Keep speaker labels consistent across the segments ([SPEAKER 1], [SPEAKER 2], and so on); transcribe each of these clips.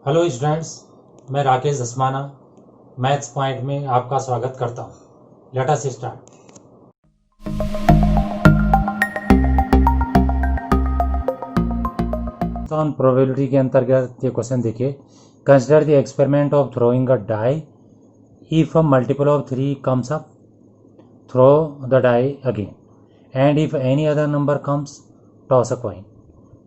[SPEAKER 1] Hello students, मैं Rakesh Dhasmana maths point में आपका स्वागत करता हूँ। Let us start. तो ऑन प्रोबेबिलिटी के अंतर्गत ये क्वेश्चन देखिए, consider the experiment of throwing a die. If a multiple of 3 comes up, throw the die again, and if any other number comes, toss a coin.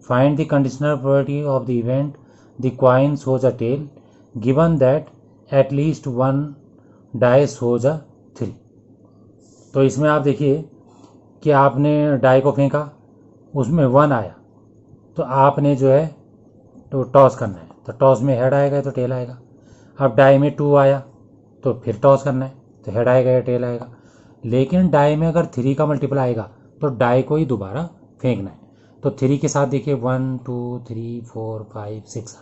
[SPEAKER 1] Find the conditional probability of the event the coin shows a tail, given that at least one die shows a 3। तो इसमें आप देखिए कि आपने die को फेंका, उसमें 1 आया, तो आपने जो है तो टॉस करना है। तो टॉस में हेड आएगा तो टेल आएगा। अब डाई में 2 आया तो फिर टॉस करना है, तो हेड आएगा या टेल आएगा। लेकिन डाई में अगर 3 का मल्टीपल आएगा तो डाई को ही दोबारा फेंकना है। तो 3 के साथ देखिए 1 2 3 4 5 6।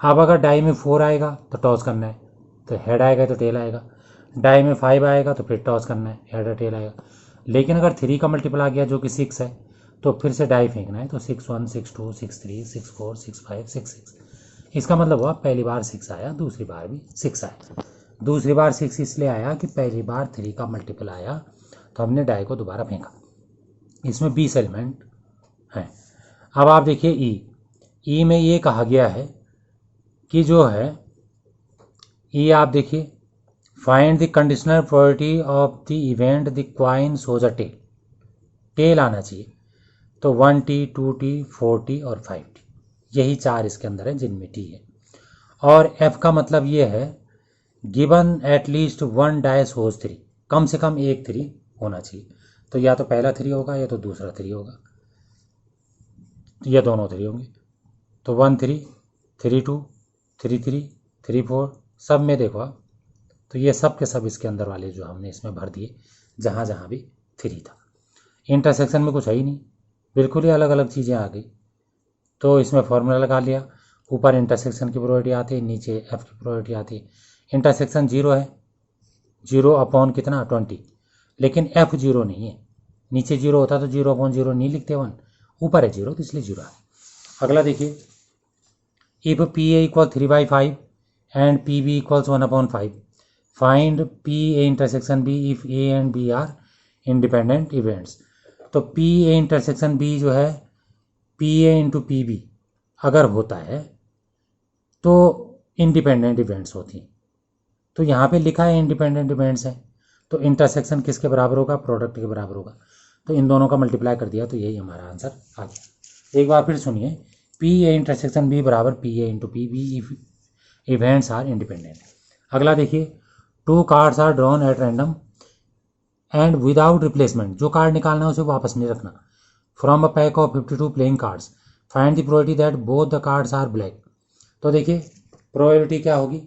[SPEAKER 1] अब अगर डाई में 4 आएगा तो टॉस करना है, तो हेड आएगा तो टेल आएगा। डाई में 5 आएगा तो फिर टॉस करना है, हेड या टेल आएगा। लेकिन अगर 3 का मल्टीपल आ गया जो कि 6 है, तो फिर से डाई फेंकना है। तो 6 1 6 2 6 3 6 4 6 5 6 6। इसका मतलब हुआ पहली बार 6 आया, दूसरी बार भी 6 आया। दूसरी बार 6 इसलिए आया कि पहली बार 3 का मल्टीपल आया तो हमने डाई को दोबारा फेंका। इसमें 20 एलिमेंट हैं। अब आप देखिए ई में ये कहा गया है कि जो है ये आप देखिए, find the conditional probability of the event the coin shows a tail. Tail आना चाहिए। तो 1T 2T 4T और 5T, यही 4 इसके अंदर है जिनमें T है। और F का मतलब ये है given at least 1 die shows 3, कम से कम एक 3 होना चाहिए। तो या तो पहला 3 होगा या तो दूसरा 3 होगा, या दोनों 3 होंगे। तो 1 3 3 2 3 3 3 4 सब में देखो आप, तो ये सब के सब इसके अंदर वाले जो हमने इसमें भर दिए जहाँ जहाँ भी 3 था। इंटरसेक्शन में कुछ है ही नहीं, बिल्कुल ही अलग अलग चीज़ें आ गई। तो इसमें फॉर्मूला लगा लिया, ऊपर इंटरसेक्शन की प्रोबेबिलिटी आती है, नीचे एफ की प्रोबेबिलिटी आती है। इंटरसेक्शन 0 है, 0 अपॉन कितना 20, लेकिन एफ 0 नहीं है। नीचे 0 होता तो 0 अपॉन 0 नहीं लिखते 1, ऊपर है 0 तो इसलिए 0 है। अगला देखिए, if P A equal 3/5 and PB equals 1/5, find PA intersection B if A and B are independent events। तो PA intersection B जो है PA इंटू PB अगर होता है तो इंडिपेंडेंट इवेंट्स होती हैं। तो यहाँ पे लिखा है इंडिपेंडेंट इवेंट्स है, तो इंटरसेक्शन किसके बराबर होगा, प्रोडक्ट के बराबर होगा। तो इन दोनों का मल्टीप्लाई कर दिया तो यही हमारा आंसर आ गया। एक बार फिर सुनिए, PA इंटरसेक्शन B बराबर PA into PB if events are independent. अगला देखिए, 2 cards are drawn at random and without replacement. जो कार्ड निकालना है उसे वापस नहीं रखना। From a pack of 52 playing cards, find the probability that both the cards are black. तो देखिए प्रोबेबिलिटी क्या होगी,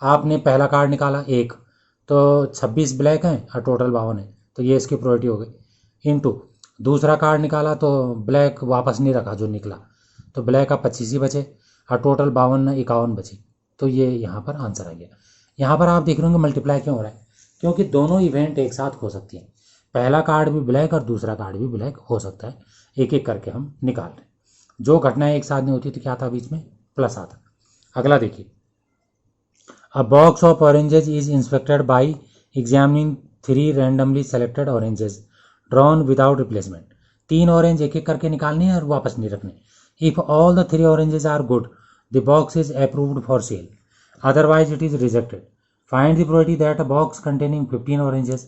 [SPEAKER 1] आपने पहला कार्ड निकाला 1, तो 26 ब्लैक हैं और टोटल 52 है, तो ये इसकी प्रोबेबिलिटी हो गई। इनटू दूसरा कार्ड निकाला तो ब्लैक वापस नहीं रखा जो निकला, तो ब्लैक का 25 ही बचे और टोटल 51 बचे। तो ये यहाँ पर आंसर आ गया। यहाँ पर आप देख रहे होंगे मल्टीप्लाई क्यों हो रहा है, क्योंकि दोनों इवेंट एक साथ हो सकती हैं। पहला कार्ड भी ब्लैक और दूसरा कार्ड भी ब्लैक हो सकता है, एक एक करके हम निकाल रहे हैं। जो घटनाएं एक साथ नहीं होती तो क्या था बीच में, प्लस आता। अगला देखिए, a box of oranges is inspected by examining 3 randomly selected oranges drawn without replacement. 3 orange एक एक करके निकालने हैं और वापस नहीं रखने। If all the 3 oranges are good, the box is approved for sale, otherwise it is rejected. Find the probability that a box containing 15 oranges,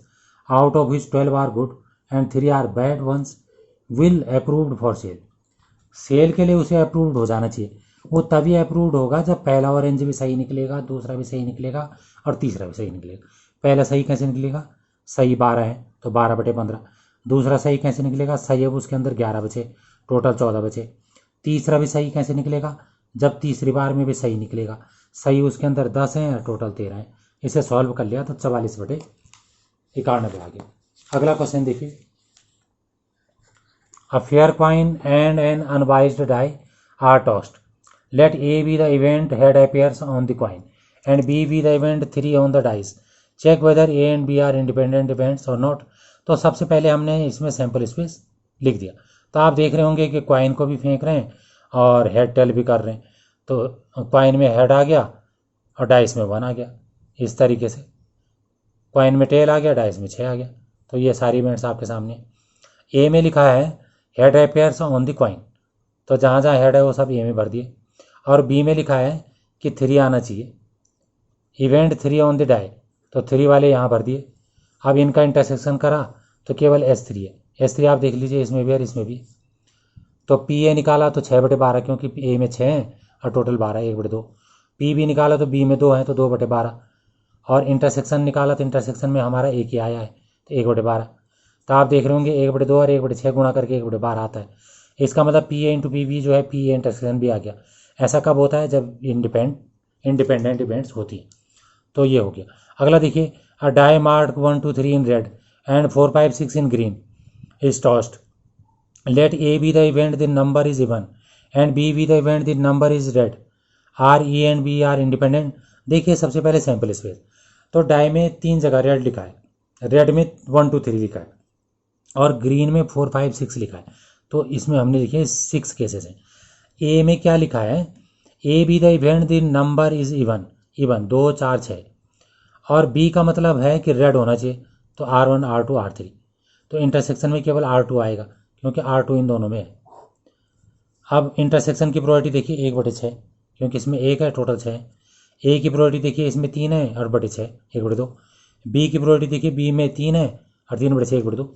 [SPEAKER 1] out of which 12 are good and 3 are bad ones, will approved for sale। Sale के लिए उसे approved हो जाना चाहिए। वो तभी approved होगा जब पहला ऑरेंज भी सही निकलेगा, दूसरा भी सही निकलेगा और तीसरा भी सही निकलेगा। पहला सही कैसे निकलेगा, सही 12 है तो 12/15। दूसरा सही कैसे निकलेगा, सही अब उसके अंदर 11 बचे, टोटल 14 बचे। तीसरा भी सही कैसे निकलेगा, जब तीसरी बार में भी सही निकलेगा, सही उसके अंदर 10 हैं और टोटल 13 हैं। इसे सॉल्व कर लिया तो 44/91 आ गया। अगला क्वेश्चन देखिए, a fair coin and an unbiased die are tossed, let A be the event head appears on the coin and B be the event 3 on the dice, check whether A and B are independent events और नॉट। तो सबसे पहले हमने इसमें sample space लिख दिया। तो आप देख रहे होंगे कि कॉइन को भी फेंक रहे हैं और हेड टेल भी कर रहे हैं। तो कॉइन में हेड आ गया और डाइस में 1 आ गया। इस तरीके से कॉइन में टेल आ गया, डाइस में 6 आ गया। तो ये सारी इवेंट्स आपके सामने। ए में लिखा है head appears on the coin, तो जहाँ जहाँ हेड है वो सब ए में भर दिए। और बी में लिखा है कि 3 आना चाहिए, इवेंट 3 ऑन द डाई, तो 3 वाले यहाँ भर दिए। अब इनका इंटरसेक्शन करा तो केवल S3 है। S3 आप देख लीजिए, इसमें भी और इसमें भी। तो पी ए निकाला तो 6/12, क्योंकि ए में 6 हैं और टोटल 12, 1/2। पी बी निकाला तो बी में 2 हैं तो 2/12। और इंटरसेक्शन निकाला तो इंटरसेक्शन में हमारा एक ही आया है तो 1/12। तो आप देख रहे होंगे 1/2 और 1/6 गुणा करके 1/12 आता है। इसका मतलब P A into P B जो है, पी ए इंटरसेक्शन भी आ गया। ऐसा कब होता है? जब इंडिपेंडेंट इवेंट्स होती हैं। तो ये हो गया। अगला देखिए, a die marked 1 2 3 in red and 4 5 6 in green is tossed, let A be the event the number is even and B be the event the number is red, are E and B are independent. देखिए सबसे पहले sample space. तो die में 3 जगह red लिखा है, red में 1 2 3 लिखा है और ग्रीन में 4 5 6 लिखा है। तो इसमें हमने लिखे 6 केसेस हैं। ए में क्या लिखा है? ए be the event the number is even, 2 4 6। और बी का मतलब है कि रेड होना चाहिए, तो R1 R2 R3। तो इंटरसेक्शन में केवल R2 आएगा क्योंकि R2 इन दोनों में है। अब इंटरसेक्शन की प्रोबेबिलिटी देखिए 1/6, क्योंकि इसमें 1 है, टोटल 6 है। ए की प्रोबेबिलिटी देखिए, इसमें 3 है और 6 1/2। बी की प्रोबेबिलिटी देखिए, बी में 3 है और 3/6 1/2।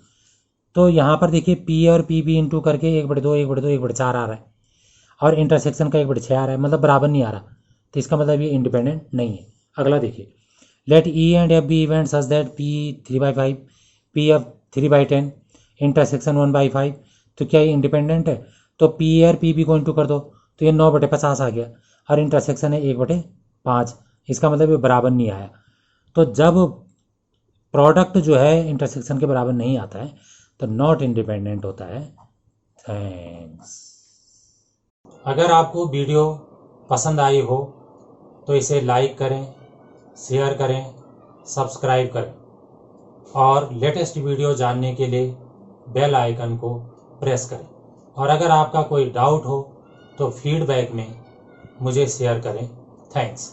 [SPEAKER 1] तो यहाँ पर देखिए पी और पी बी इंटू करके 1/2 1/2 1/4 आ रहा है और इंटरसेक्शन का 1/6 आ रहा है, मतलब बराबर नहीं आ रहा। तो इसका मतलब ये इंडिपेंडेंट नहीं है। अगला देखिए, let E and F be event such that P 3/5 P F 3/10 intersection 1/5। तो क्या ये इंडिपेंडेंट है? तो पी ए और पी बी को इंटू कर दो तो ये 9/50 आ गया और इंटरसेक्शन है 1/5। इसका मतलब ये बराबर नहीं आया। तो जब प्रोडक्ट जो है इंटरसेक्शन के बराबर नहीं आता है तो नॉट इंडिपेंडेंट होता है। थैंक्स। अगर आपको वीडियो पसंद आई हो तो इसे लाइक करें, शेयर करें, सब्सक्राइब करें और लेटेस्ट वीडियो जानने के लिए बेल आइकन को प्रेस करें। और अगर आपका कोई डाउट हो तो फीडबैक में मुझे शेयर करें। थैंक्स।